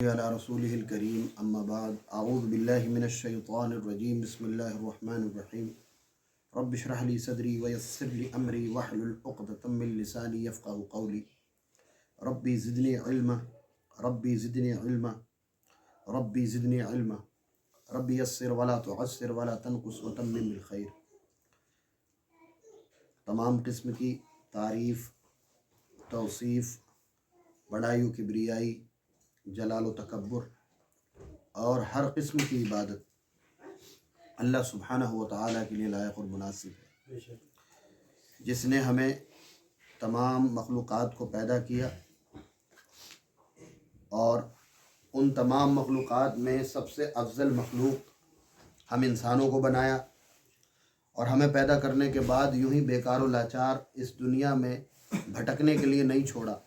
علی رسولہ الکریم اما بعد اعوذ باللہ من الشیطان الرجیم بسم اللہ الرحمن الرحیم رب اشرح لی صدری ویسر لی امری واحلل عقدۃ من لسانی یفقہوا قولی ربی زدنی علما ربی زدنی علما ربی زدنی علما ربی یسر ولا تعسر ولا تنقص وتمم بالخیر۔ تمام قسم کی تعریف، توصیف، بڑائی و کبریائی، جلال و تکبر اور ہر قسم کی عبادت اللہ سبحانہ و تعالیٰ کے لیے لائق اور مناسب ہے، جس نے ہمیں تمام مخلوقات کو پیدا کیا اور ان تمام مخلوقات میں سب سے افضل مخلوق ہم انسانوں کو بنایا، اور ہمیں پیدا کرنے کے بعد یوں ہی بیکار و لاچار اس دنیا میں بھٹکنے کے لیے نہیں چھوڑا،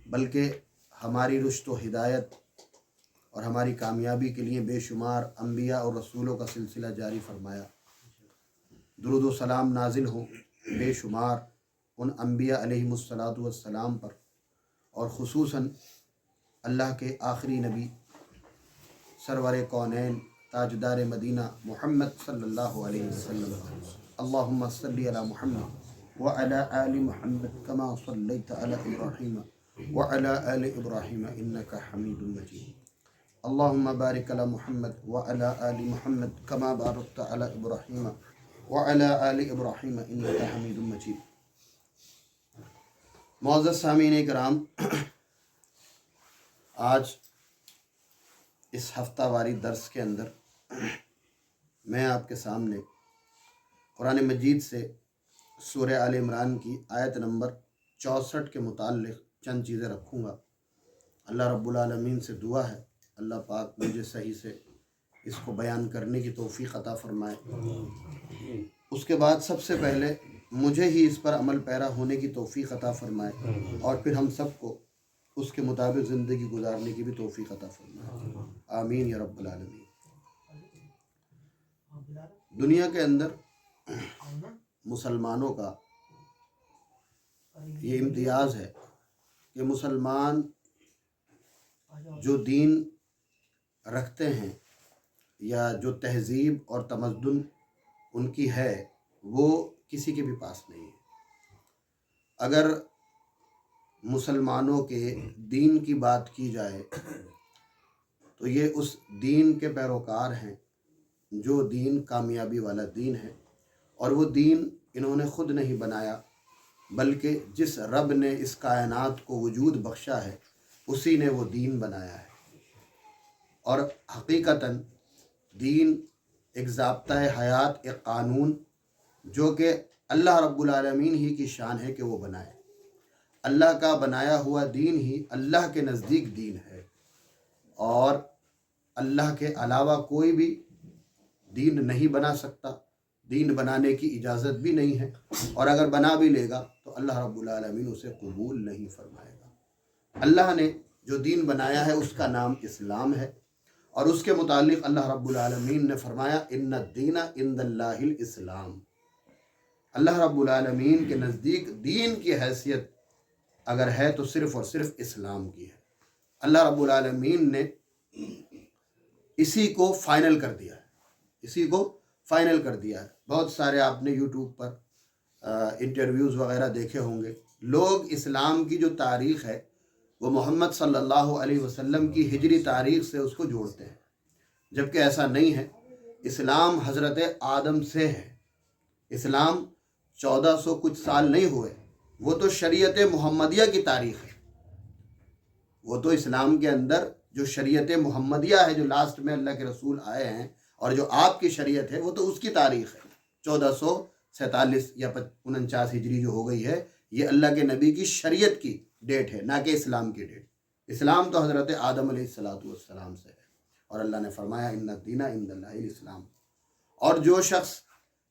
بلکہ ہماری رشد و ہدایت اور ہماری کامیابی کے لیے بے شمار انبیاء اور رسولوں کا سلسلہ جاری فرمایا۔ درود و سلام نازل ہوں بے شمار ان انبیاء علیہم الصلاۃ والسلام پر، اور خصوصاً اللہ کے آخری نبی سرور کونین تاجدار مدینہ محمد صلی اللہ علیہ وسلم۔ اللہم صلی علی محمد وعلی آل محمد کما صلیت علی ابراہیم وعلى آل ابراہیم انک حمید مجید۔ اللہم بارک علی محمد وعلى آل محمد کما بارکت علی ابراہیم وعلى آل ابراہیم انک حمید مجید۔ معزز سامعین کرام، آج اس ہفتہ واری درس کے اندر میں آپ کے سامنے قرآن مجید سے سورہ آل عمران کی آیت نمبر 64 کے متعلق چند چیزیں رکھوں گا۔ اللہ رب العالمین سے دعا ہے اللہ پاک مجھے صحیح سے اس کو بیان کرنے کی توفیق عطا فرمائے۔ اس کے بعد سب سے پہلے مجھے ہی اس پر عمل پیرا ہونے کی توفیق عطا فرمائے، اور پھر ہم سب کو اس کے مطابق زندگی گزارنے کی بھی توفیق عطا فرمائے، آمین یا رب العالمین۔ دنیا کے اندر مسلمانوں کا یہ امتیاز ہے کہ مسلمان جو دین رکھتے ہیں یا جو تہذیب اور تمدن ان کی ہے وہ کسی کے بھی پاس نہیں ہے۔ اگر مسلمانوں کے دین کی بات کی جائے تو یہ اس دین کے پیروکار ہیں جو دین کامیابی والا دین ہے، اور وہ دین انہوں نے خود نہیں بنایا، بلکہ جس رب نے اس کائنات کو وجود بخشا ہے اسی نے وہ دین بنایا ہے۔ اور حقیقتاً دین ایک ضابطۂ حیات، ایک قانون جو کہ اللہ رب العالمین ہی کی شان ہے کہ وہ بنائے۔ اللہ کا بنایا ہوا دین ہی اللہ کے نزدیک دین ہے، اور اللہ کے علاوہ کوئی بھی دین نہیں بنا سکتا، دین بنانے کی اجازت بھی نہیں ہے، اور اگر بنا بھی لے گا تو اللہ رب العالمین اسے قبول نہیں فرمائے گا۔ اللہ نے جو دین بنایا ہے اس کا نام اسلام ہے، اور اس کے متعلق اللہ رب العالمین نے فرمایا ان الدین عند اللہ الاسلام۔ اللہ رب العالمین کے نزدیک دین کی حیثیت اگر ہے تو صرف اور صرف اسلام کی ہے۔ اللہ رب العالمین نے اسی کو فائنل کر دیا ہے، اسی کو فائنل کر دیا ہے۔ بہت سارے آپ نے یوٹیوب پر انٹرویوز وغیرہ دیکھے ہوں گے، لوگ اسلام کی جو تاریخ ہے وہ محمد صلی اللہ علیہ وسلم کی ہجری تاریخ سے اس کو جوڑتے ہیں، جبکہ ایسا نہیں ہے۔ اسلام حضرت آدم سے ہے، اسلام 1400 کچھ سال نہیں ہوئے، وہ تو شریعت محمدیہ کی تاریخ ہے۔ وہ تو اسلام کے اندر جو شریعت محمدیہ ہے، جو لاسٹ میں اللہ کے رسول آئے ہیں، اور جو آپ کی شریعت ہے وہ تو اس کی تاریخ ہے۔ 1447 یا 49 ہجری جو ہو گئی ہے، یہ اللہ کے نبی کی شریعت کی ڈیٹ ہے، نہ کہ اسلام کی ڈیٹ۔ اسلام تو حضرت آدم علیہ السلام سے ہے، اور اللہ نے فرمایا ان الدین عند اللہ الاسلام۔ اور جو شخص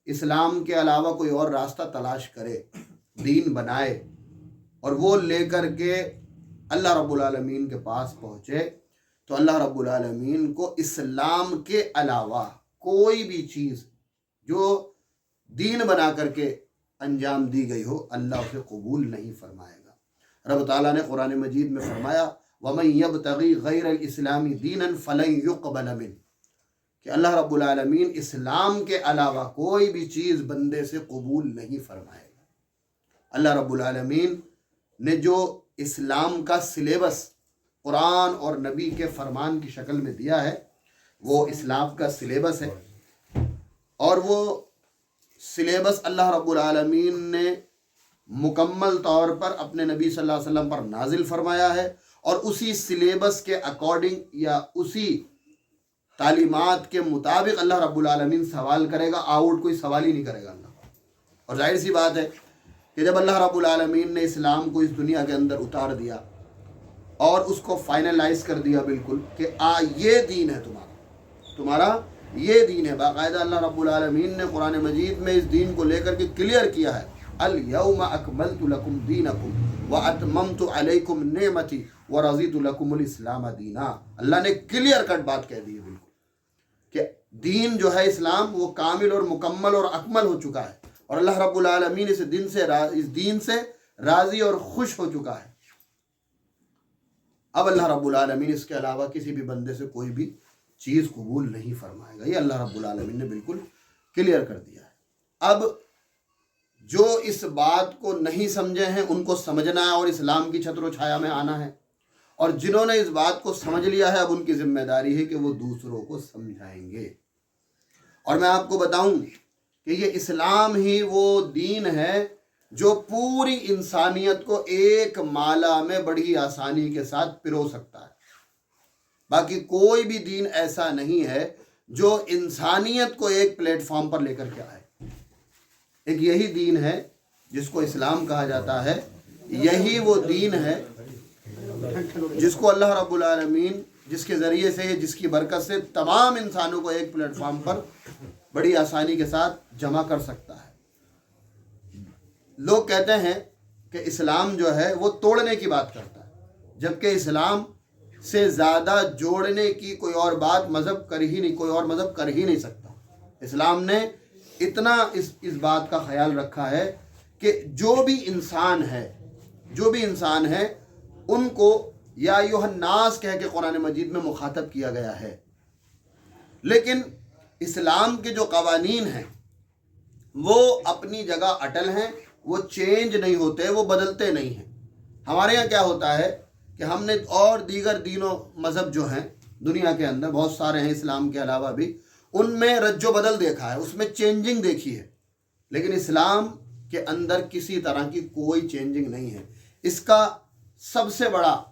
اسلام کے علاوہ کوئی اور راستہ تلاش کرے، دین بنائے، اور وہ لے کر کے اللہ رب العالمین کے پاس پہنچے، تو اللہ رب العالمین کو اسلام کے علاوہ کوئی بھی چیز جو دین بنا کر کے انجام دی گئی ہو، اللہ اسے قبول نہیں فرمائے گا۔ رب تعالیٰ نے قرآن مجید میں فرمایا وَمَن يَبْتَغِي غَيْرَ الْإِسْلَامِ دِينًا فَلَن يُقْبَلَ مِنْهُ، کہ اللہ رب العالمین اسلام کے علاوہ کوئی بھی چیز بندے سے قبول نہیں فرمائے گا۔ اللہ رب العالمین نے جو اسلام کا سلیبس قرآن اور نبی کے فرمان کی شکل میں دیا ہے وہ اسلام کا سلیبس ہے، اور وہ سلیبس اللہ رب العالمین نے مکمل طور پر اپنے نبی صلی اللہ علیہ وسلم پر نازل فرمایا ہے، اور اسی سلیبس کے اکارڈنگ یا اسی تعلیمات کے مطابق اللہ رب العالمین سوال کرے گا، آؤٹ کوئی سوال ہی نہیں کرے گا اللہ۔ اور ظاہر سی بات ہے کہ جب اللہ رب العالمین نے اسلام کو اس دنیا کے اندر اتار دیا اور اس کو فائنلائز کر دیا بالکل کہ یہ دین ہے تمہارا یہ دین ہے، باقاعدہ اللہ رب العالمین نے قرآن مجید میں اس دین کو لے کر کے کلیئر کیا ہے، الیوم اکملت لکم دینکم واتممت علیکم نعمتی ورضیت لکم الاسلام دینا۔ اللہ نے کلیئر کٹ بات کہہ دی ہے بالکل کہ دین جو ہے اسلام وہ کامل اور مکمل اور اکمل ہو چکا ہے، اور اللہ رب العالمین اس دین سے راضی اور خوش ہو چکا ہے۔ اب اللہ رب العالمین اس کے علاوہ کسی بھی بندے سے کوئی بھی چیز قبول نہیں فرمائے گا، یہ اللہ رب العالمین نے بالکل کلیئر کر دیا ہے۔ اب جو اس بات کو نہیں سمجھے ہیں ان کو سمجھنا ہے اور اسلام کی چھتر و چھایا میں آنا ہے، اور جنہوں نے اس بات کو سمجھ لیا ہے اب ان کی ذمہ داری ہے کہ وہ دوسروں کو سمجھائیں گے۔ اور میں آپ کو بتاؤں کہ یہ اسلام ہی وہ دین ہے جو پوری انسانیت کو ایک مالا میں بڑی آسانی کے ساتھ پرو سکتا ہے۔ باقی کوئی بھی دین ایسا نہیں ہے جو انسانیت کو ایک پلیٹ فارم پر لے کر کے آئے۔ ایک یہی دین ہے جس کو اسلام کہا جاتا ہے، یہی وہ دین ہے جس کو اللہ رب العالمین جس کے ذریعے سے جس کی برکت سے تمام انسانوں کو ایک پلیٹ فارم پر بڑی آسانی کے ساتھ جمع کر سکتا ہے۔ لوگ کہتے ہیں کہ اسلام جو ہے وہ توڑنے کی بات کرتا ہے، جبکہ اسلام سے زیادہ جوڑنے کی کوئی اور بات کوئی اور مذہب کر ہی نہیں سکتا۔ اسلام نے اتنا اس بات کا خیال رکھا ہے کہ جو بھی انسان ہے ان کو یا ایھا الناس کہہ کے قرآن مجید میں مخاطب کیا گیا ہے، لیکن اسلام کے جو قوانین ہیں وہ اپنی جگہ اٹل ہیں، وہ چینج نہیں ہوتے، وہ بدلتے نہیں ہیں۔ ہمارے یہاں کیا ہوتا ہے کہ ہم نے اور دیگر دین و مذہب جو ہیں دنیا کے اندر بہت سارے ہیں اسلام کے علاوہ بھی، ان میں رج و بدل دیکھا ہے، اس میں چینجنگ دیکھی ہے، لیکن اسلام کے اندر کسی طرح کی کوئی چینجنگ نہیں ہے۔ اس کا سب سے بڑا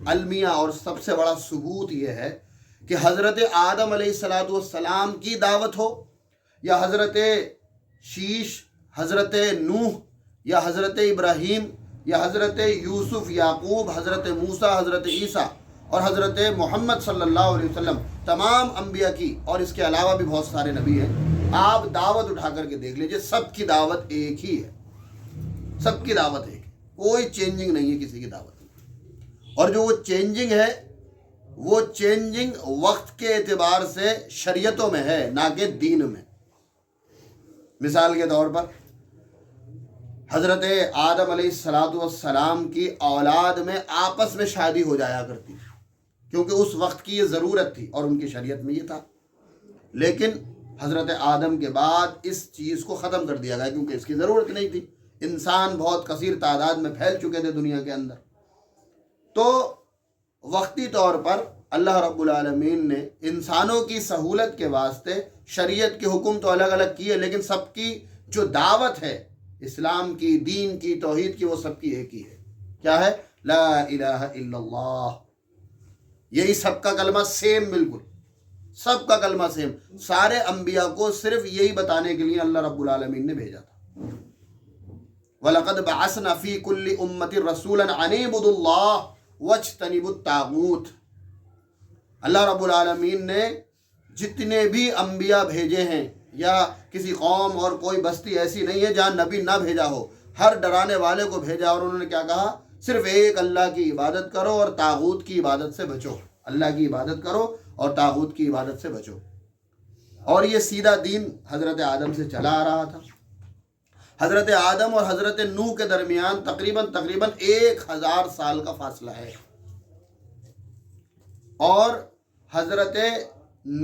المیہ اور سب سے بڑا ثبوت یہ ہے کہ حضرت آدم علیہ السلام کی دعوت ہو یا حضرت شیش، حضرت نوح یا حضرت ابراہیم یا حضرت یوسف، یعقوب، حضرت موسیٰ، حضرت عیسیٰ اور حضرت محمد صلی اللہ علیہ وسلم، تمام انبیاء کی اور اس کے علاوہ بھی بہت سارے نبی ہیں، آپ دعوت اٹھا کر کے دیکھ لیجئے، سب کی دعوت ایک ہی ہے، سب کی دعوت ایک ہے، کوئی چینجنگ نہیں ہے کسی کی دعوت میں۔ اور جو وہ چینجنگ ہے وہ چینجنگ وقت کے اعتبار سے شریعتوں میں ہے، نہ کہ دین میں۔ مثال کے طور پر حضرت آدم علیہ السلام کی اولاد میں آپس میں شادی ہو جایا کرتی تھی، کیونکہ اس وقت کی یہ ضرورت تھی اور ان کی شریعت میں یہ تھا، لیکن حضرت آدم کے بعد اس چیز کو ختم کر دیا گیا کیونکہ اس کی ضرورت نہیں تھی، انسان بہت کثیر تعداد میں پھیل چکے تھے دنیا کے اندر۔ تو وقتی طور پر اللہ رب العالمین نے انسانوں کی سہولت کے واسطے شریعت کے حکم تو الگ الگ کیے، لیکن سب کی جو دعوت ہے اسلام کی، دین کی، توحید کی، وہ سب کی ایک ہی ہے۔ کیا ہے؟ لا الہ الا اللہ۔ یہی سب کا کلمہ سیم، بالکل سب کا کلمہ سیم۔ سارے انبیاء کو صرف یہی بتانے کے لیے اللہ رب العالمین نے بھیجا تھا۔ وَلَقَدْ بَعَثْنَا فِي كُلِّ أُمَّةٍ رَسُولًا أَنِ اعْبُدُوا اللَّهَ وَاجْتَنِبُوا الطَّاغُوتَ۔ اللہ رب العالمین نے جتنے بھی انبیاء بھیجے ہیں، یا کسی قوم اور کوئی بستی ایسی نہیں ہے جہاں نبی نہ بھیجا ہو، ہر ڈرانے والے کو بھیجا، اور انہوں نے کیا کہا؟ صرف ایک اللہ کی عبادت کرو اور طاغوت کی عبادت سے بچو۔ اللہ کی عبادت کرو اور طاغوت کی عبادت سے بچو۔ اور یہ سیدھا دین حضرت آدم سے چلا آ رہا تھا۔ حضرت آدم اور حضرت نوح کے درمیان تقریباً 1000 سال کا فاصلہ ہے۔ اور حضرت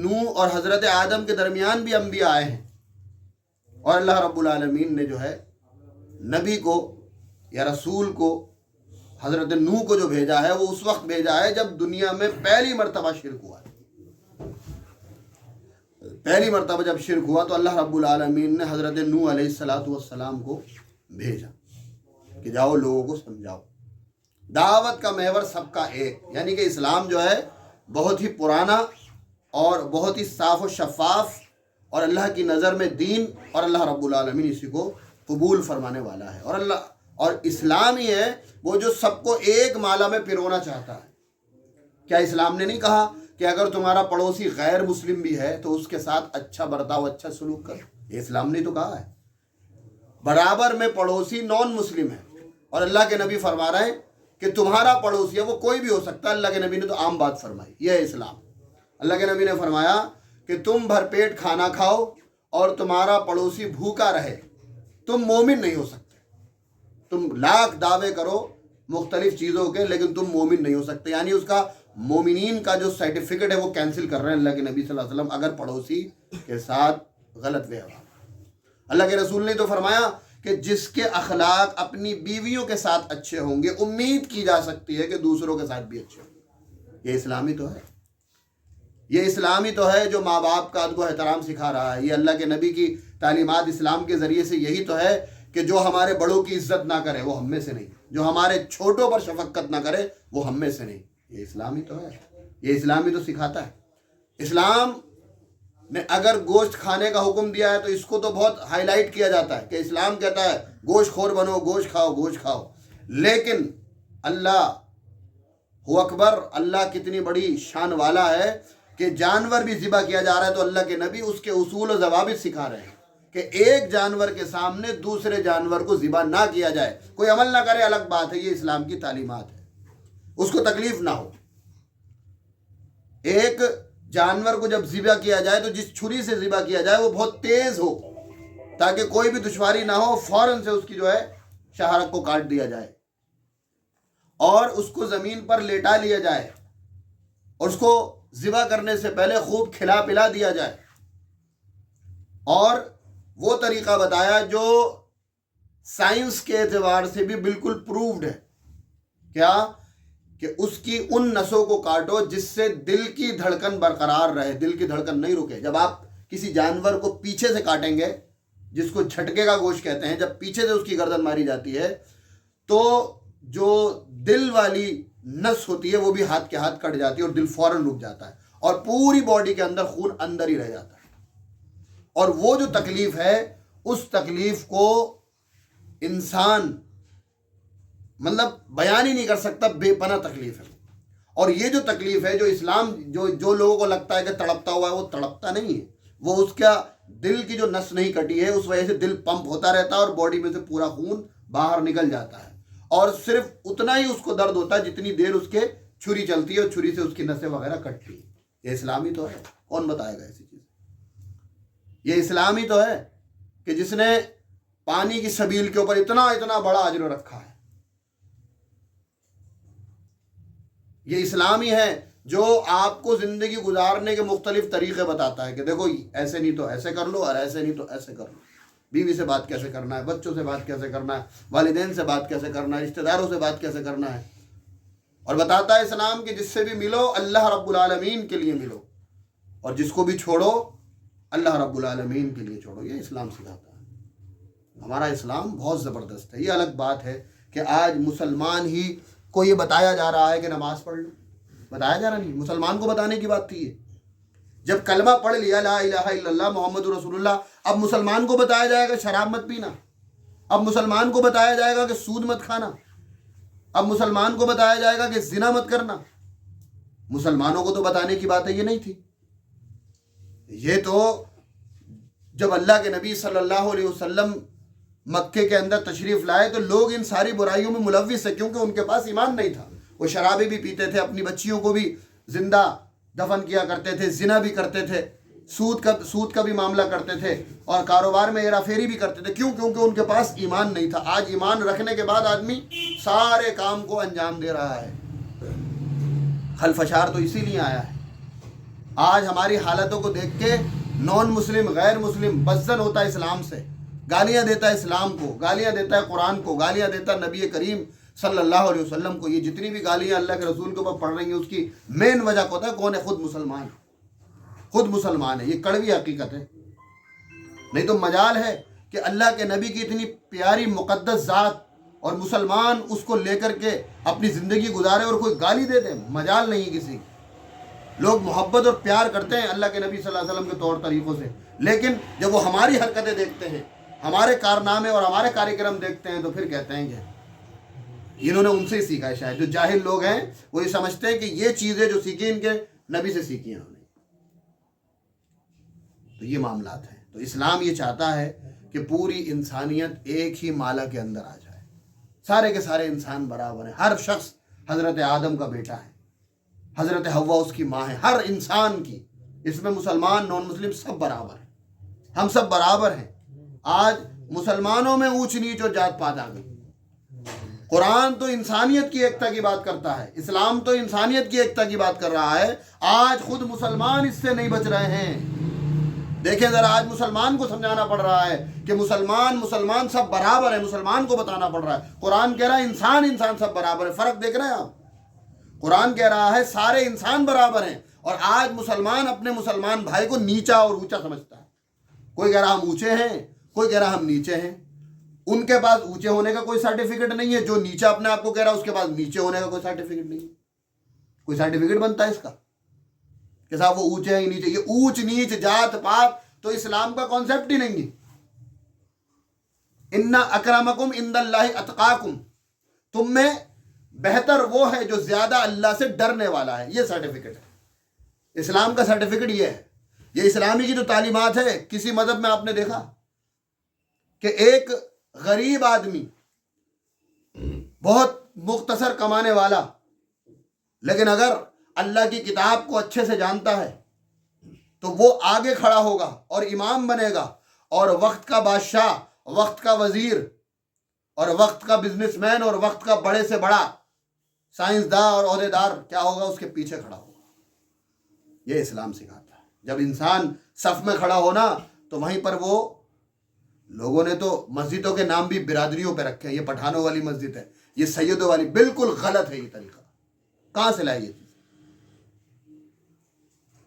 نوح اور حضرت آدم کے درمیان بھی انبیاء آئے ہیں، اور اللہ رب العالمین نے جو ہے نبی کو یا رسول کو حضرت نوح کو جو بھیجا ہے وہ اس وقت بھیجا ہے جب دنیا میں پہلی مرتبہ شرک ہوا ہے۔ پہلی مرتبہ جب شرک ہوا تو اللہ رب العالمین نے حضرت نوح علیہ السلام کو بھیجا کہ جاؤ لوگوں کو سمجھاؤ۔ دعوت کا محور سب کا ایک، یعنی کہ اسلام جو ہے بہت ہی پرانا اور بہت ہی صاف و شفاف اور اللہ کی نظر میں دین، اور اللہ رب العالمین اسی کو قبول فرمانے والا ہے۔ اور اسلام ہی ہے وہ جو سب کو ایک مالا میں پرونا چاہتا ہے۔ کیا اسلام نے نہیں کہا کہ اگر تمہارا پڑوسی غیر مسلم بھی ہے تو اس کے ساتھ اچھا برتاؤ، اچھا سلوک کر؟ یہ اسلام نے تو کہا ہے۔ برابر میں پڑوسی نان مسلم ہے، اور اللہ کے نبی فرما رہے ہیں کہ تمہارا پڑوسی ہے، وہ کوئی بھی ہو سکتا ہے۔ اللہ کے نبی نے تو عام بات فرمائی، یہ ہے اسلام۔ اللہ کے نبی نے فرمایا کہ تم بھر پیٹ کھانا کھاؤ اور تمہارا پڑوسی بھوکا رہے، تم مومن نہیں ہو سکتے۔ تم لاکھ دعوے کرو مختلف چیزوں کے، لیکن تم مومن نہیں ہو سکتے، یعنی اس کا مومنین کا جو سرٹیفکیٹ ہے وہ کینسل کر رہے ہیں اللہ کے نبی صلی اللہ علیہ وسلم اگر پڑوسی کے ساتھ غلط ویوہار۔ اللہ کے رسول نے تو فرمایا کہ جس کے اخلاق اپنی بیویوں کے ساتھ اچھے ہوں گے، امید کی جا سکتی ہے کہ دوسروں کے ساتھ بھی اچھے ہوں گے۔ یہ اسلامی تو ہے، یہ اسلامی تو ہے جو ماں باپ کا ادب و احترام سکھا رہا ہے۔ یہ اللہ کے نبی کی تعلیمات اسلام کے ذریعے سے یہی تو ہے کہ جو ہمارے بڑوں کی عزت نہ کرے وہ ہم میں سے نہیں، جو ہمارے چھوٹوں پر شفقت نہ کرے وہ ہم میں سے نہیں۔ یہ اسلامی تو ہے، یہ اسلامی تو سکھاتا ہے۔ اسلام نے اگر گوشت کھانے کا حکم دیا ہے تو اس کو تو بہت ہائی لائٹ کیا جاتا ہے کہ اسلام کہتا ہے گوشت خور بنو، گوشت کھاؤ، گوشت کھاؤ، لیکن اللہ ہو اکبر، اللہ کتنی بڑی شان والا ہے کہ جانور بھی ذبح کیا جا رہا ہے تو اللہ کے نبی اس کے اصول و ضوابط سکھا رہے ہیں کہ ایک جانور کے سامنے دوسرے جانور کو ذبح نہ کیا جائے۔ کوئی عمل نہ کرے الگ بات ہے، یہ اسلام کی تعلیمات ہے، اس کو تکلیف نہ ہو۔ ایک جانور کو جب ذبح کیا جائے تو جس چھری سے ذبح کیا جائے وہ بہت تیز ہو تاکہ کوئی بھی دشواری نہ ہو، فوراً سے اس کی جو ہے شہرک کو کاٹ دیا جائے اور اس کو زمین پر لیٹا لیا جائے اور اس کو ذبح کرنے سے پہلے خوب کھلا پلا دیا جائے۔ اور وہ طریقہ بتایا جو سائنس کے اعتبار سے بھی بالکل پرووڈ ہے، کیا کہ اس کی ان نسوں کو کاٹو جس سے دل کی دھڑکن برقرار رہے، دل کی دھڑکن نہیں رکے۔ جب آپ کسی جانور کو پیچھے سے کاٹیں گے، جس کو جھٹکے کا گوشت کہتے ہیں، جب پیچھے سے اس کی گردن ماری جاتی ہے تو جو دل والی نس ہوتی ہے وہ بھی ہاتھ کے ہاتھ کٹ جاتی ہے اور دل فوراً رک جاتا ہے اور پوری باڈی کے اندر خون اندر ہی رہ جاتا ہے۔ اور وہ جو تکلیف ہے اس تکلیف کو انسان مطلب بیان ہی نہیں کر سکتا، بے پناہ تکلیف ہے۔ اور یہ جو تکلیف ہے جو اسلام جو لوگوں کو لگتا ہے کہ تڑپتا ہوا ہے، وہ تڑپتا نہیں ہے، وہ اس کا دل کی جو نس نہیں کٹی ہے اس وجہ سے دل پمپ ہوتا رہتا ہے اور باڈی میں سے پورا خون باہر نکل جاتا ہے، اور صرف اتنا ہی اس کو درد ہوتا ہے جتنی دیر اس کے چھری چلتی ہے اور چھری سے اس کی نسیں وغیرہ کٹتی ہیں۔ یہ اسلامی تو ہے، کون بتائے گا ایسی چیز؟ یہ اسلامی تو ہے کہ جس نے پانی کی سبیل کے اوپر اتنا بڑا اجر رکھا ہے۔ یہ اسلامی ہے جو آپ کو زندگی گزارنے کے مختلف طریقے بتاتا ہے کہ دیکھو ایسے نہیں تو ایسے کر لو، اور ایسے نہیں تو ایسے کر لو۔ بیوی سے بات کیسے کرنا ہے، بچوں سے بات کیسے کرنا ہے، والدین سے بات کیسے کرنا ہے، رشتہ داروں سے بات کیسے کرنا ہے، اور بتاتا ہے اسلام کہ جس سے بھی ملو اللہ رب العالمین کے لیے ملو، اور جس کو بھی چھوڑو اللہ رب العالمین کے لیے چھوڑو۔ یہ اسلام سکھاتا ہے۔ ہمارا اسلام بہت زبردست ہے۔ یہ الگ بات ہے کہ آج مسلمان ہی کو یہ بتایا جا رہا ہے کہ نماز پڑھ لو، بتایا جا رہا نہیں، مسلمان کو بتانے کی بات تھی یہ۔ جب کلمہ پڑھ لیا لا الہ الا اللہ محمد رسول اللہ، اب مسلمان کو بتایا جائے گا شراب مت پینا، اب مسلمان کو بتایا جائے گا کہ سود مت کھانا، اب مسلمان کو بتایا جائے گا کہ زنا مت کرنا۔ مسلمانوں کو تو بتانے کی بات ہے یہ نہیں تھی۔ یہ تو جب اللہ کے نبی صلی اللہ علیہ وسلم مکے کے اندر تشریف لائے تو لوگ ان ساری برائیوں میں ملوث ہیں، کیونکہ ان کے پاس ایمان نہیں تھا۔ وہ شرابیں بھی پیتے تھے، اپنی بچیوں کو بھی زندہ دفن کیا کرتے تھے، زنا بھی کرتے تھے، سود کا بھی معاملہ کرتے تھے، اور کاروبار میں ہیرا پھیری بھی کرتے تھے۔ کیوں؟ کیونکہ ان کے پاس ایمان نہیں تھا۔ آج ایمان رکھنے کے بعد آدمی سارے کام کو انجام دے رہا ہے، خلفشار تو اسی لیے آیا ہے۔ آج ہماری حالتوں کو دیکھ کے نان مسلم، غیر مسلم بزن ہوتا ہے اسلام سے، گالیاں دیتا ہے اسلام کو، گالیاں دیتا ہے قرآن کو، گالیاں دیتا ہے نبی کریم صلی اللہ علیہ وسلم کو۔ یہ جتنی بھی گالیاں اللہ کے رسول کے اوپر پڑھ رہی ہیں، اس کی مین وجہ کو ہوتا ہے کون ہے؟ خود مسلمان ہے، خود مسلمان ہے۔ یہ کڑوی حقیقت ہے۔ نہیں تو مجال ہے کہ اللہ کے نبی کی اتنی پیاری مقدس ذات اور مسلمان اس کو لے کر کے اپنی زندگی گزارے اور کوئی گالی دے دے؟ مجال نہیں کسی کی۔ لوگ محبت اور پیار کرتے ہیں اللہ کے نبی صلی اللہ علیہ وسلم کے طور طریقوں سے، لیکن جب وہ ہماری حرکتیں دیکھتے ہیں، ہمارے کارنامے اور ہمارے کاریہ دیکھتے ہیں، تو پھر کہتے ہیں کہ انہوں نے ان سے ہی سیکھا ہے۔ شاید جو جاہل لوگ ہیں وہ یہ سمجھتے ہیں کہ یہ چیزیں جو سیکھی ان کے نبی سے سیکھی ہیں انہوں نے۔ تو یہ معاملات ہیں۔ تو اسلام یہ چاہتا ہے کہ پوری انسانیت ایک ہی مالا کے اندر آ جائے، سارے کے سارے انسان برابر ہیں، ہر شخص حضرت آدم کا بیٹا ہے، حضرت حوا اس کی ماں ہے، ہر انسان کی، اس میں مسلمان نان مسلم سب برابر ہیں، ہم سب برابر ہیں۔ آج مسلمانوں میں اونچ نیچ اور جات پات آ گئی۔ قرآن تو انسانیت کی ایکتا کی بات کرتا ہے، اسلام تو انسانیت کی ایکتا کی بات کر رہا ہے۔ آج خود مسلمان اس سے نہیں بچ رہے ہیں۔ دیکھیں ذرا، آج مسلمان کو سمجھانا پڑ رہا ہے کہ مسلمان سب برابر ہے، مسلمان کو بتانا پڑ رہا ہے۔ قرآن کہہ رہا ہے انسان سب برابر ہے۔ فرق دیکھ رہے ہیں آپ؟ قرآن کہہ رہا ہے سارے انسان برابر ہیں، اور آج مسلمان اپنے مسلمان بھائی کو نیچا اور اونچا سمجھتا ہے۔ کوئی کہہ رہا ہم اونچے ہیں، کوئی کہہ رہا ہم نیچے ہیں۔ ان کے پاس اونچے ہونے کا کوئی سرٹیفکیٹ نہیں ہے، جو نیچا اپنے آپ کو کہہ رہا ہے اس کے پاس نیچے ہونے کا کوئی سرٹیفکیٹ نہیں ہے۔ کوئی سرٹیفکیٹ بنتا ہے اس کا کہ صاحب وہ اونچے ہیں یا نیچے؟ یہ اونچ نیچ جات پات تو اسلام کا کانسیپٹ ہی نہیں ہے۔ ان اکرمکم عند اللہ اتقاکم، تم میں بہتر وہ ہے جو زیادہ اللہ سے ڈرنے والا ہے۔ یہ سرٹیفکیٹ ہے، اسلام کا سرٹیفکیٹ یہ ہے۔ یہ اسلامی کی جو تعلیمات ہے، کسی مذہب میں آپ نے دیکھا کہ ایک غریب آدمی بہت مختصر کمانے والا، لیکن اگر اللہ کی کتاب کو اچھے سے جانتا ہے تو وہ آگے کھڑا ہوگا اور امام بنے گا، اور وقت کا بادشاہ، وقت کا وزیر اور وقت کا بزنس مین اور وقت کا بڑے سے بڑا سائنسداں اور عہدیدار کیا ہوگا؟ اس کے پیچھے کھڑا ہوگا۔ یہ اسلام سکھاتا ہے۔ جب انسان صف میں کھڑا ہونا تو وہیں پر وہ لوگوں نے تو مسجدوں کے نام بھی برادریوں پہ رکھے ہیں۔ یہ پٹھانوں والی مسجد ہے، یہ سیدوں والی، بالکل غلط ہے یہ طریقہ۔ کہاں سے لائے یہ چیز؟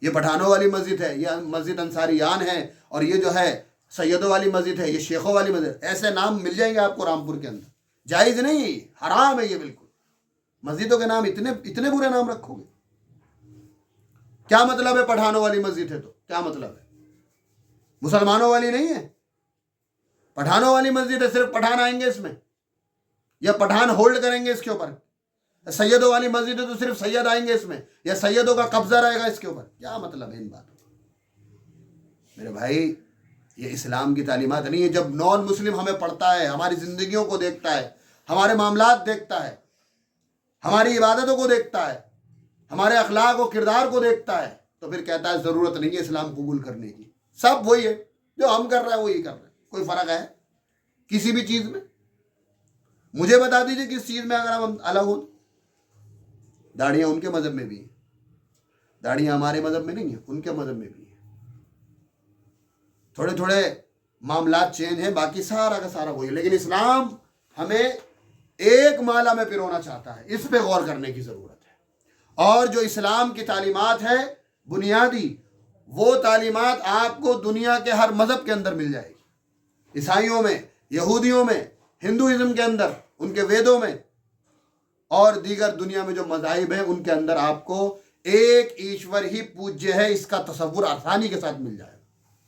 یہ پٹھانوں والی مسجد ہے، یہ مسجد انصاریان ہے، اور یہ جو ہے سیدوں والی مسجد ہے، یہ شیخوں والی مسجد۔ ایسے نام مل جائیں گے آپ کو رامپور کے اندر۔ جائز نہیں، حرام ہے یہ بالکل۔ مسجدوں کے نام اتنے برے نام رکھو گے؟ کیا مطلب ہے پٹھانوں والی مسجد ہے تو کیا مطلب ہے؟ مسلمانوں والی نہیں ہے، پٹھانوں والی مسجد ہے، صرف پٹھان آئیں گے اس میں، یا پٹھان ہولڈ کریں گے اس کے اوپر۔ سیدوں والی مسجد ہے تو صرف سید آئیں گے اس میں، یا سیدوں کا قبضہ رہے گا اس کے اوپر۔ کیا مطلب ہے ان باتوں کا؟ میرے بھائی، یہ اسلام کی تعلیمات نہیں ہے۔ جب نان مسلم ہمیں پڑھتا ہے، ہماری زندگیوں کو دیکھتا ہے، ہمارے معاملات دیکھتا ہے، ہماری عبادتوں کو دیکھتا ہے، ہمارے اخلاق و کردار کو دیکھتا ہے، تو پھر کہتا ہے ضرورت نہیں ہے اسلام قبول کرنے کی۔ سب وہی ہے، جو ہم کر رہے ہیں وہی کر رہے ہیں۔ کوئی فرق ہے کسی بھی چیز میں؟ مجھے بتا دیجئے کس چیز میں اگر ہم الگ ہوں۔ داڑیاں ان کے مذہب میں بھی ہیں، داڑیاں ہمارے مذہب میں نہیں ہیں، ان کے مذہب میں بھی ہیں۔ تھوڑے تھوڑے معاملات چینج ہیں، باقی سارا کا سارا وہی ہے۔ لیکن اسلام ہمیں ایک مالا میں پرونا چاہتا ہے، اس پہ غور کرنے کی ضرورت ہے۔ اور جو اسلام کی تعلیمات ہے بنیادی، وہ تعلیمات آپ کو دنیا کے ہر مذہب کے اندر مل جائے گی۔ عیسائیوں میں، یہودیوں میں، ہندوازم کے اندر، ان کے ویدوں میں، اور دیگر دنیا میں جو مذاہب ہیں ان کے اندر آپ کو ایک ایشور ہی پوجیہ ہے، اس کا تصور آسانی کے ساتھ مل جائے گا،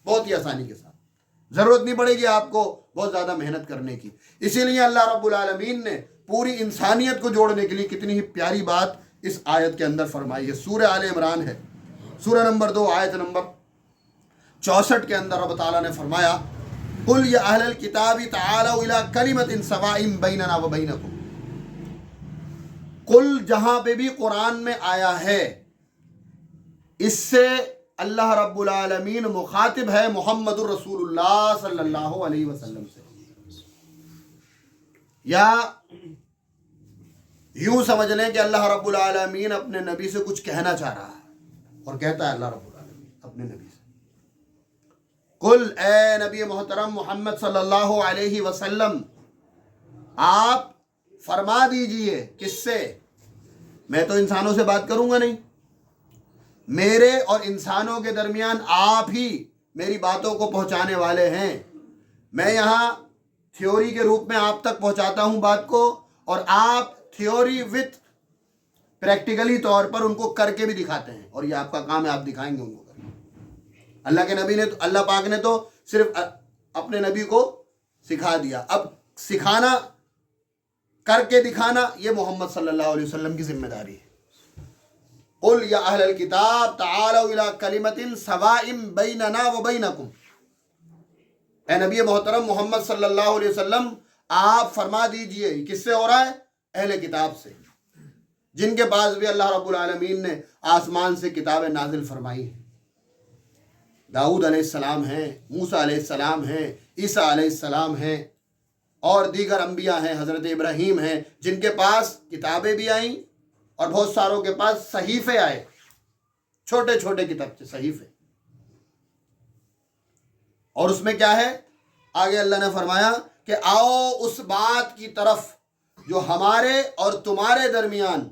بہت ہی آسانی کے ساتھ۔ ضرورت نہیں پڑے گی آپ کو بہت زیادہ محنت کرنے کی۔ اسی لیے اللہ رب العالمین نے پوری انسانیت کو جوڑنے کے لیے کتنی ہی پیاری بات اس آیت کے اندر فرمائی ہے۔ سورہ آل عمران ہے، سورہ نمبر 2 آیت نمبر 64 کے اندر رب تعالیٰ نے فرمایا، قُلْ يَا أَهْلَ الْكِتَابِ تَعَالَوْا إِلَىٰ كَلِمَةٍ سَوَاءٍ بَيْنَنَا وَبَيْنَكُمْ۔ قل جہاں پہ بھی قرآن میں آیا ہے، اس سے اللہ رب العالمین مخاطب ہے محمد الرسول اللہ صلی اللہ علیہ وسلم سے۔ یا یوں سمجھ لیں کہ اللہ رب العالمین اپنے نبی سے کچھ کہنا چاہ رہا ہے، اور کہتا ہے اللہ رب العالمین اپنے نبی سے، قل، اے نبی محترم محمد صلی اللہ علیہ وسلم، آپ فرما دیجئے، کس سے؟ میں تو انسانوں سے بات کروں گا نہیں، میرے اور انسانوں کے درمیان آپ ہی میری باتوں کو پہنچانے والے ہیں۔ میں یہاں تھیوری کے روپ میں آپ تک پہنچاتا ہوں بات کو، اور آپ تھیوری وتھ پریکٹیکلی طور پر ان کو کر کے بھی دکھاتے ہیں، اور یہ آپ کا کام ہے، آپ دکھائیں گے ان کو کر کے۔ اللہ کے نبی نے، اللہ پاک نے تو صرف اپنے نبی کو سکھا دیا، اب سکھانا، کر کے دکھانا، یہ محمد صلی اللہ علیہ وسلم کی ذمہ داری ہے۔ قل یا اہل الکتاب تعالوا الی کلمۃ سواء بیننا وبینکم، اے نبی محترم محمد صلی اللہ علیہ وسلم، آپ فرما دیجئے، کس سے ہو رہا ہے؟ اہل کتاب سے، جن کے پاس بھی اللہ رب العالمین نے آسمان سے کتابیں نازل فرمائی ہیں۔ داؤد علیہ السلام ہیں، موسیٰ علیہ السلام ہیں، عیسیٰ علیہ السلام ہیں، اور دیگر انبیاء ہیں، حضرت ابراہیم ہیں، جن کے پاس کتابیں بھی آئیں، اور بہت ساروں کے پاس صحیفے آئے، چھوٹے چھوٹے کتاب صحیفے۔ اور اس میں کیا ہے؟ آگے اللہ نے فرمایا کہ آؤ اس بات کی طرف جو ہمارے اور تمہارے درمیان،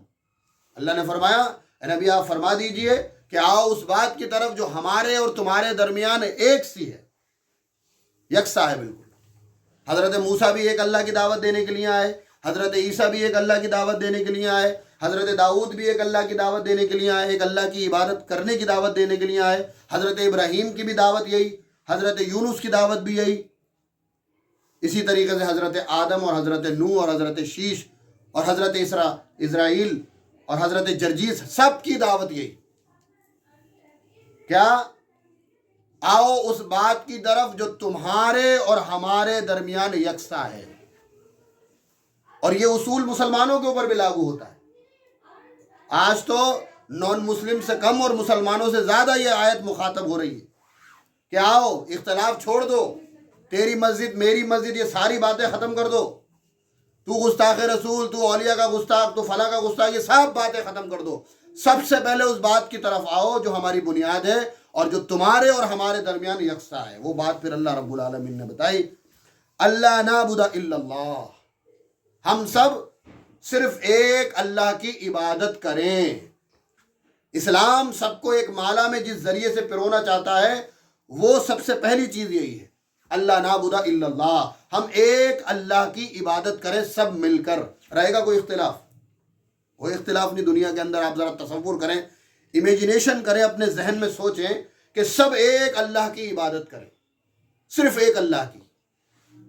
اللہ نے فرمایا اے نبی آپ فرما دیجئے کہ آؤ اس بات کی طرف جو ہمارے اور تمہارے درمیان ایک سی ہے، یکساں ہے بالکل۔ حضرت موسیٰ بھی ایک اللہ کی دعوت دینے کے لیے آئے، حضرت عیسیٰ بھی ایک اللہ کی دعوت دینے کے لیے آئے، حضرت داؤد بھی ایک اللہ کی دعوت دینے کے لیے آئے، ایک اللہ کی عبادت کرنے کی دعوت دینے کے لیے آئے، حضرت ابراہیم کی بھی دعوت یہی، حضرت یونس کی دعوت بھی یہی، اسی طریقے سے حضرت آدم اور حضرت نوح اور حضرت شیش اور حضرت اسرائیل اور حضرت جرجیس، سب کی دعوت یہی، کیا؟ آؤ اس بات کی طرف جو تمہارے اور ہمارے درمیان یکساں ہے۔ اور یہ اصول مسلمانوں کے اوپر بھی لاگو ہوتا ہے۔ آج تو نان مسلم سے کم اور مسلمانوں سے زیادہ یہ آیت مخاطب ہو رہی ہے کہ آؤ اختلاف چھوڑ دو، تیری مسجد میری مسجد، یہ ساری باتیں ختم کر دو، تو گستاخ رسول، تو اولیاء کا گستاخ، تو فلاں کا گستاخ، یہ سب باتیں ختم کر دو، سب سے پہلے اس بات کی طرف آؤ جو ہماری بنیاد ہے اور جو تمہارے اور ہمارے درمیان یکساں ہے۔ وہ بات پھر اللہ رب العالمین نے بتائی، اللہ نعبد الا اللہ، ہم سب صرف ایک اللہ کی عبادت کریں۔ اسلام سب کو ایک مالا میں جس ذریعے سے پرونا چاہتا ہے، وہ سب سے پہلی چیز یہی ہے، اللہ نعبد الا اللہ، ہم ایک اللہ کی عبادت کریں سب مل کر۔ رہے گا کوئی اختلاف؟ کوئی اختلاف نہیں دنیا کے اندر۔ آپ ذرا تصور کریں، امیجنیشن کریں، اپنے ذہن میں سوچیں کہ سب ایک اللہ کی عبادت کریں، صرف ایک اللہ کی،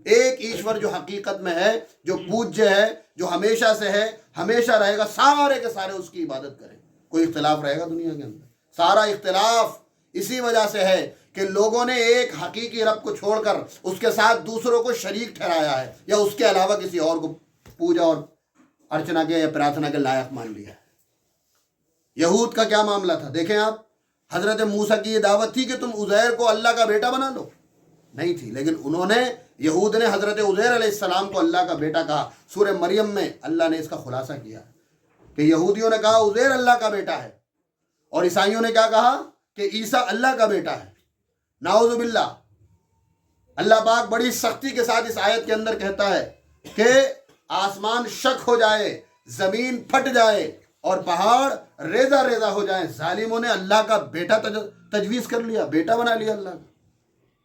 ایک ایشور جو حقیقت میں ہے، جو پوجیہ ہے، جو ہمیشہ سے ہے، ہمیشہ رہے گا، سارے کے سارے اس کی عبادت کریں۔ کوئی اختلاف رہے گا دنیا کے اندر؟ سارا اختلاف اسی وجہ سے ہے کہ لوگوں نے ایک حقیقی رب کو چھوڑ کر اس کے ساتھ دوسروں کو شریک ٹھہرایا ہے، یا اس کے علاوہ کسی اور کو پوجا اور ارچنا کے یا پرارتھنا کے لائق مان لیا ہے۔ یہود کا کیا معاملہ تھا دیکھیں آپ، حضرت موسیٰ کی یہ دعوت تھی کہ تم عزیر کو اللہ کا بیٹا بنا لو، نہیں تھی، لیکن یہود نے حضرت عزیر علیہ السلام کو اللہ کا بیٹا کہا۔ سورہ مریم میں اللہ نے اس کا خلاصہ کیا کہ یہودیوں نے کہا عزیر اللہ کا بیٹا ہے، اور عیسائیوں نے کیا کہا کہ عیسیٰ اللہ کا بیٹا ہے۔ نعوذ باللہ۔ اللہ پاک بڑی سختی کے ساتھ اس آیت کے اندر کہتا ہے کہ آسمان شک ہو جائے، زمین پھٹ جائے اور پہاڑ ریزہ ریزہ ہو جائیں، ظالموں نے اللہ کا بیٹا تجویز کر لیا، بیٹا بنا لیا اللہ کا۔